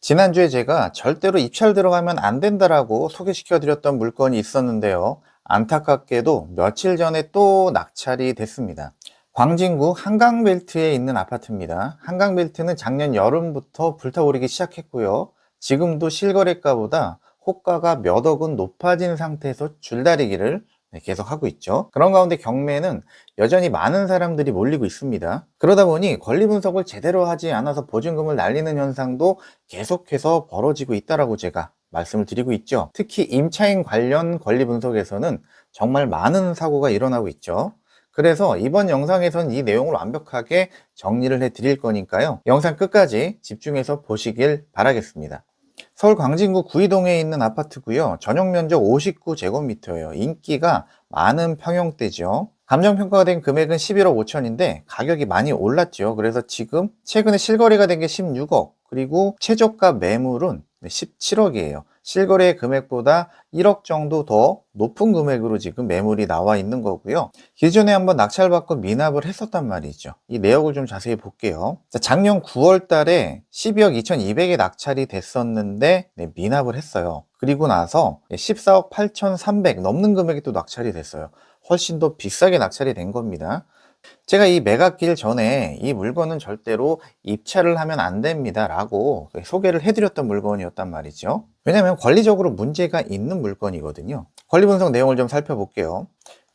지난주에 제가 절대로 입찰 들어가면 안 된다라고 소개시켜 드렸던 물건이 있었는데요. 안타깝게도 며칠 전에 또 낙찰이 됐습니다. 광진구 한강벨트에 있는 아파트입니다. 한강벨트는 작년 여름부터 불타오르기 시작했고요. 지금도 실거래가보다 호가가 몇 억은 높아진 상태에서 줄다리기를 계속하고 있죠. 그런 가운데 경매는 여전히 많은 사람들이 몰리고 있습니다. 그러다 보니 권리 분석을 제대로 하지 않아서 보증금을 날리는 현상도 계속해서 벌어지고 있다라고 제가 말씀을 드리고 있죠. 특히 임차인 관련 권리 분석에서는 정말 많은 사고가 일어나고 있죠. 그래서 이번 영상에선 이 내용을 완벽하게 정리를 해 드릴 거니까요. 영상 끝까지 집중해서 보시길 바라겠습니다. 서울 광진구 구이동에 있는 아파트고요. 전용 면적 59제곱미터예요. 인기가 많은 평형대죠. 감정평가가 된 금액은 11억 5천인데 가격이 많이 올랐죠. 그래서 지금 최근에 실거래가 된 게 16억, 그리고 최저가 매물은 17억이에요. 실거래 금액보다 1억 정도 더 높은 금액으로 지금 매물이 나와 있는 거고요. 기존에 한번 낙찰받고 미납을 했었단 말이죠. 이 내역을 좀 자세히 볼게요. 작년 9월 달에 12억 2,200에 낙찰이 됐었는데 미납을 했어요. 그리고 나서 14억 8,300 넘는 금액이 또 낙찰이 됐어요. 훨씬 더 비싸게 낙찰이 된 겁니다. 제가 이 매각길 전에 이 물건은 절대로 입찰을 하면 안 됩니다 라고 소개를 해드렸던 물건이었단 말이죠. 왜냐하면 권리적으로 문제가 있는 물건이거든요. 권리 분석 내용을 좀 살펴볼게요.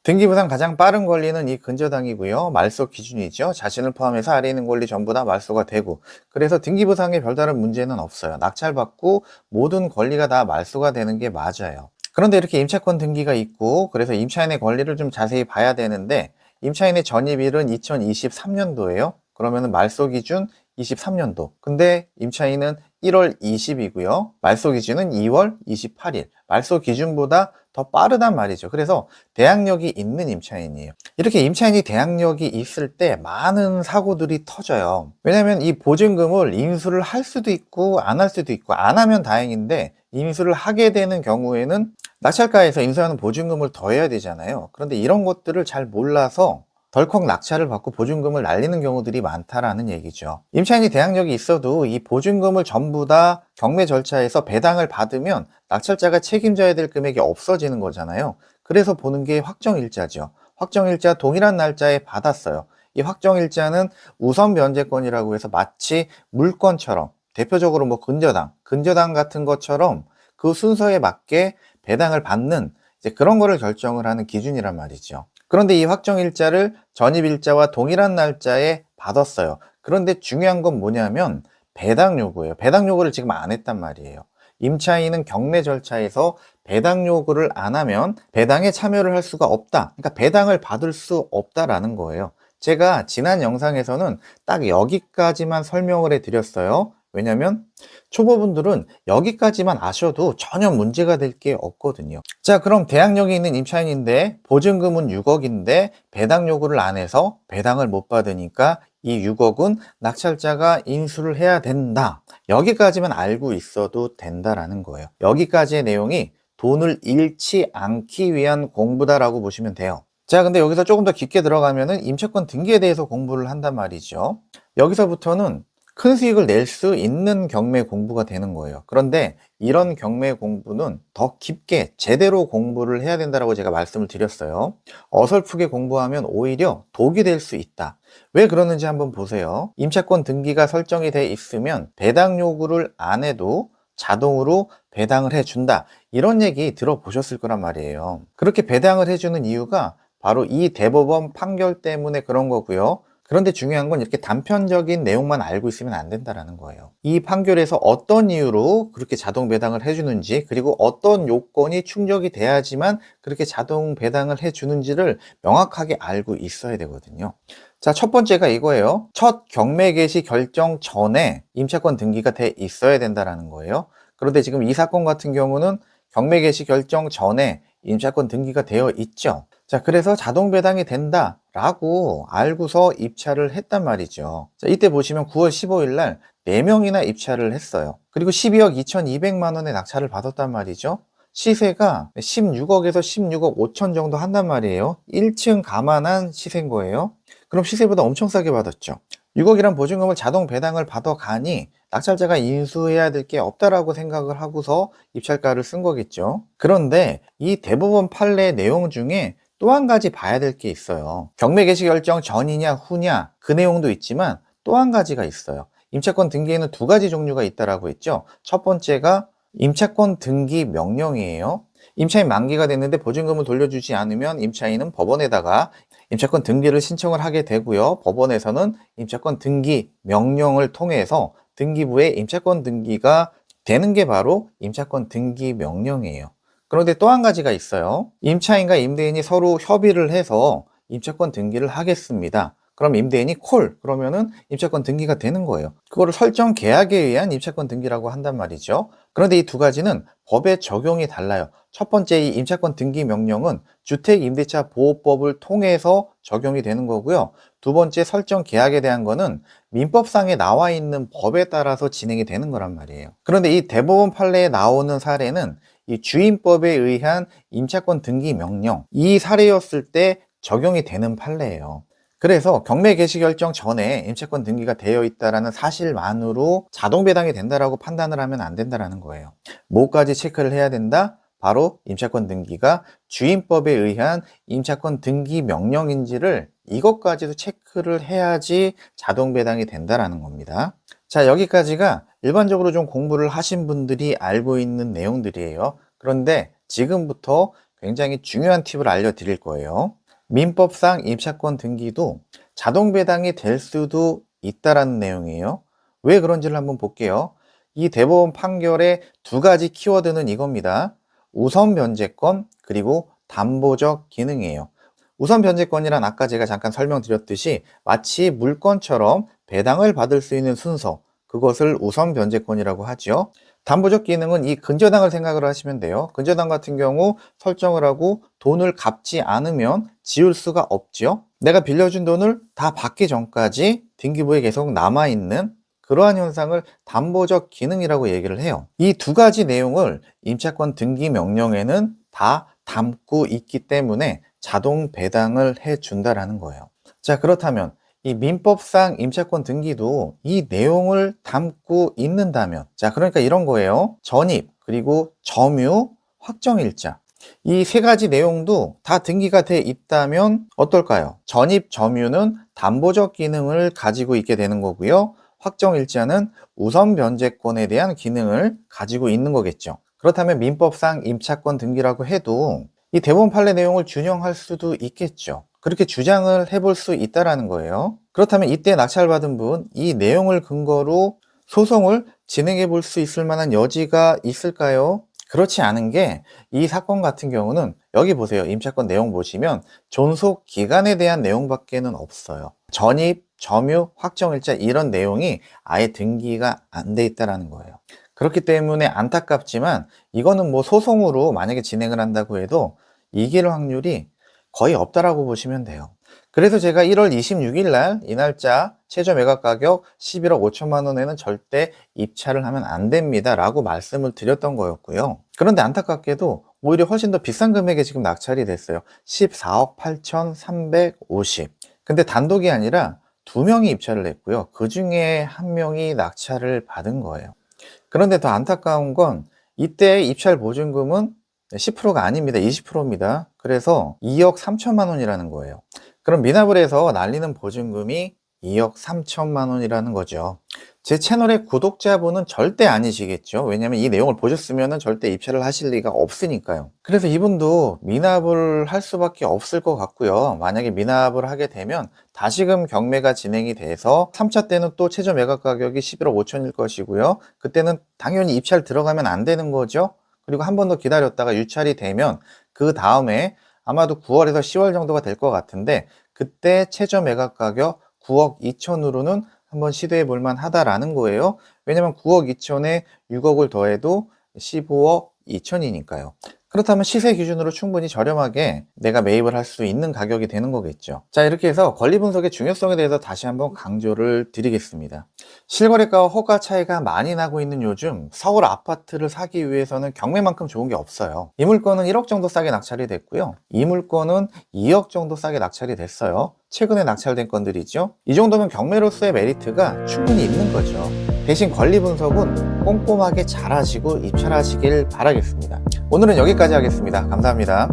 등기부상 가장 빠른 권리는 이 근저당이고요. 말소 기준이죠. 자신을 포함해서 아래 있는 권리 전부 다 말소가 되고, 그래서 등기부상에 별다른 문제는 없어요. 낙찰받고 모든 권리가 다 말소가 되는 게 맞아요. 그런데 이렇게 임차권 등기가 있고, 그래서 임차인의 권리를 좀 자세히 봐야 되는데, 임차인의 전입일은 2023년도예요. 그러면 말소 기준 23년도. 근데 임차인은 1월 20이고요. 말소 기준은 2월 28일. 말소 기준보다 더 빠르단 말이죠. 그래서 대항력이 있는 임차인이에요. 이렇게 임차인이 대항력이 있을 때 많은 사고들이 터져요. 왜냐하면 이 보증금을 인수를 할 수도 있고 안 할 수도 있고, 안 하면 다행인데 인수를 하게 되는 경우에는 낙찰가에서 인수하는 보증금을 더해야 되잖아요. 그런데 이런 것들을 잘 몰라서 덜컥 낙찰을 받고 보증금을 날리는 경우들이 많다라는 얘기죠. 임차인이 대항력이 있어도 이 보증금을 전부 다 경매 절차에서 배당을 받으면 낙찰자가 책임져야 될 금액이 없어지는 거잖아요. 그래서 보는 게 확정일자죠. 확정일자 동일한 날짜에 받았어요. 이 확정일자는 우선 변제권이라고 해서 마치 물권처럼, 대표적으로 뭐 근저당 같은 것처럼 그 순서에 맞게 배당을 받는 그런 거를 결정을 하는 기준이란 말이죠. 그런데 이 확정일자를 전입일자와 동일한 날짜에 받았어요. 그런데 중요한 건 뭐냐면 배당 요구예요. 배당 요구를 지금 안 했단 말이에요. 임차인은 경매 절차에서 배당 요구를 안 하면 배당에 참여를 할 수가 없다. 그러니까 배당을 받을 수 없다라는 거예요. 제가 지난 영상에서는 딱 여기까지만 설명을 해 드렸어요. 왜냐면 초보분들은 여기까지만 아셔도 전혀 문제가 될 게 없거든요. 자, 그럼 대항력이 있는 임차인인데 보증금은 6억인데 배당 요구를 안 해서 배당을 못 받으니까 이 6억은 낙찰자가 인수를 해야 된다. 여기까지만 알고 있어도 된다라는 거예요. 여기까지의 내용이 돈을 잃지 않기 위한 공부다라고 보시면 돼요. 자, 근데 여기서 조금 더 깊게 들어가면은 임차권 등기에 대해서 공부를 한단 말이죠. 여기서부터는 큰 수익을 낼 수 있는 경매 공부가 되는 거예요. 그런데 이런 경매 공부는 더 깊게 제대로 공부를 해야 된다고 제가 말씀을 드렸어요. 어설프게 공부하면 오히려 독이 될 수 있다. 왜 그러는지 한번 보세요. 임차권 등기가 설정이 돼 있으면 배당 요구를 안 해도 자동으로 배당을 해준다. 이런 얘기 들어보셨을 거란 말이에요. 그렇게 배당을 해주는 이유가 바로 이 대법원 판결 때문에 그런 거고요. 그런데 중요한 건 이렇게 단편적인 내용만 알고 있으면 안 된다는 거예요. 이 판결에서 어떤 이유로 그렇게 자동 배당을 해주는지, 그리고 어떤 요건이 충족이 돼야지만 그렇게 자동 배당을 해주는지를 명확하게 알고 있어야 되거든요. 자, 첫 번째가 이거예요. 첫 경매 개시 결정 전에 임차권 등기가 돼 있어야 된다는 거예요. 그런데 지금 이 사건 같은 경우는 경매 개시 결정 전에 임차권 등기가 되어 있죠. 자, 그래서 자동 배당이 된다라고 알고서 입찰을 했단 말이죠. 자, 이때 보시면 9월 15일 날 4명이나 입찰을 했어요. 그리고 12억 2,200만 원의 낙찰을 받았단 말이죠. 시세가 16억에서 16억 5천 정도 한단 말이에요. 1층 감안한 시세인 거예요. 그럼 시세보다 엄청 싸게 받았죠. 6억이란 보증금을 자동 배당을 받아가니 낙찰자가 인수해야 될 게 없다라고 생각을 하고서 입찰가를 쓴 거겠죠. 그런데 이 대법원 판례 내용 중에 또 한 가지 봐야 될 게 있어요. 경매 개시 결정 전이냐 후냐 그 내용도 있지만 또 한 가지가 있어요. 임차권 등기에는 두 가지 종류가 있다라고 했죠. 첫 번째가 임차권 등기 명령이에요. 임차인 만기가 됐는데 보증금을 돌려주지 않으면 임차인은 법원에다가 임차권 등기를 신청을 하게 되고요. 법원에서는 임차권 등기 명령을 통해서 등기부에 임차권 등기가 되는 게 바로 임차권 등기 명령이에요. 그런데 또 한 가지가 있어요. 임차인과 임대인이 서로 협의를 해서 임차권 등기를 하겠습니다. 그럼 임대인이 콜 그러면은 임차권 등기가 되는 거예요. 그거를 설정 계약에 의한 임차권 등기라고 한단 말이죠. 그런데 이 두 가지는 법의 적용이 달라요. 첫 번째 이 임차권 등기 명령은 주택임대차 보호법을 통해서 적용이 되는 거고요. 두 번째 설정 계약에 대한 거는 민법상에 나와 있는 법에 따라서 진행이 되는 거란 말이에요. 그런데 이 대법원 판례에 나오는 사례는 이 주임법에 의한 임차권 등기 명령 이 사례였을 때 적용이 되는 판례예요. 그래서 경매 개시 결정 전에 임차권 등기가 되어 있다는 사실만으로 자동 배당이 된다라고 판단을 하면 안 된다라는 거예요. 뭐까지 체크를 해야 된다? 바로 임차권 등기가 주임법에 의한 임차권 등기 명령인지를 이것까지도 체크를 해야지 자동 배당이 된다라는 겁니다. 자, 여기까지가 일반적으로 좀 공부를 하신 분들이 알고 있는 내용들이에요. 그런데 지금부터 굉장히 중요한 팁을 알려드릴 거예요. 민법상 임차권 등기도 자동 배당이 될 수도 있다라는 내용이에요. 왜 그런지를 한번 볼게요. 이 대법원 판결의 두 가지 키워드는 이겁니다. 우선 변제권 그리고 담보적 기능이에요. 우선 변제권이란 아까 제가 잠깐 설명드렸듯이 마치 물건처럼 배당을 받을 수 있는 순서 그것을 우선 변제권이라고 하죠. 담보적 기능은 이 근저당을 생각을 하시면 돼요. 근저당 같은 경우 설정을 하고 돈을 갚지 않으면 지울 수가 없죠. 내가 빌려준 돈을 다 받기 전까지 등기부에 계속 남아있는 그러한 현상을 담보적 기능이라고 얘기를 해요. 이 두 가지 내용을 임차권 등기 명령에는 다 담고 있기 때문에 자동 배당을 해준다라는 거예요. 자, 그렇다면 이 민법상 임차권 등기도 이 내용을 담고 있는다면 자, 그러니까 이런 거예요. 전입, 그리고 점유, 확정일자 이 세 가지 내용도 다 등기가 돼 있다면 어떨까요? 전입, 점유는 담보적 기능을 가지고 있게 되는 거고요. 확정일자는 우선 변제권에 대한 기능을 가지고 있는 거겠죠. 그렇다면 민법상 임차권 등기라고 해도 이 대법원 판례 내용을 준용할 수도 있겠죠. 그렇게 주장을 해볼 수 있다라는 거예요. 그렇다면 이때 낙찰받은 분, 이 내용을 근거로 소송을 진행해 볼 수 있을 만한 여지가 있을까요? 그렇지 않은 게 이 사건 같은 경우는 여기 보세요. 임차권 내용 보시면 존속 기간에 대한 내용밖에는 없어요. 전입, 점유, 확정일자 이런 내용이 아예 등기가 안 돼 있다라는 거예요. 그렇기 때문에 안타깝지만 이거는 뭐 소송으로 만약에 진행을 한다고 해도 이길 확률이 거의 없다라고 보시면 돼요. 그래서 제가 1월 26일 날 이 날짜 최저 매각 가격 11억 5천만 원에는 절대 입찰을 하면 안 됩니다 라고 말씀을 드렸던 거였고요. 그런데 안타깝게도 오히려 훨씬 더 비싼 금액에 지금 낙찰이 됐어요. 14억 8,350. 근데 단독이 아니라 두 명이 입찰을 했고요. 그 중에 한 명이 낙찰을 받은 거예요. 그런데 더 안타까운 건 이때 입찰 보증금은 10%가 아닙니다. 20%입니다. 그래서 2억 3천만 원이라는 거예요. 그럼 미납을 해서 날리는 보증금이 2억 3천만 원이라는 거죠. 제 채널의 구독자분은 절대 아니시겠죠. 왜냐면 이 내용을 보셨으면 절대 입찰을 하실 리가 없으니까요. 그래서 이분도 미납을 할 수밖에 없을 것 같고요. 만약에 미납을 하게 되면 다시금 경매가 진행이 돼서 3차 때는 또 최저 매각 가격이 11억 5천일 것이고요. 그때는 당연히 입찰 들어가면 안 되는 거죠. 그리고 한 번 더 기다렸다가 유찰이 되면 그 다음에 아마도 9월에서 10월 정도가 될 것 같은데 그때 최저 매각 가격 9억 2천으로는 한번 시도해 볼 만하다라는 거예요. 왜냐면 9억 2천에 6억을 더해도 15억 2천이니까요. 그렇다면 시세 기준으로 충분히 저렴하게 내가 매입을 할 수 있는 가격이 되는 거겠죠. 자, 이렇게 해서 권리 분석의 중요성에 대해서 다시 한번 강조를 드리겠습니다. 실거래가와 호가 차이가 많이 나고 있는 요즘 서울 아파트를 사기 위해서는 경매만큼 좋은 게 없어요. 이 물건은 1억 정도 싸게 낙찰이 됐고요. 이 물건은 2억 정도 싸게 낙찰이 됐어요. 최근에 낙찰된 건들이죠. 이 정도면 경매로서의 메리트가 충분히 있는 거죠. 대신 권리 분석은 꼼꼼하게 잘 하시고 입찰하시길 바라겠습니다. 오늘은 여기까지 하겠습니다. 감사합니다.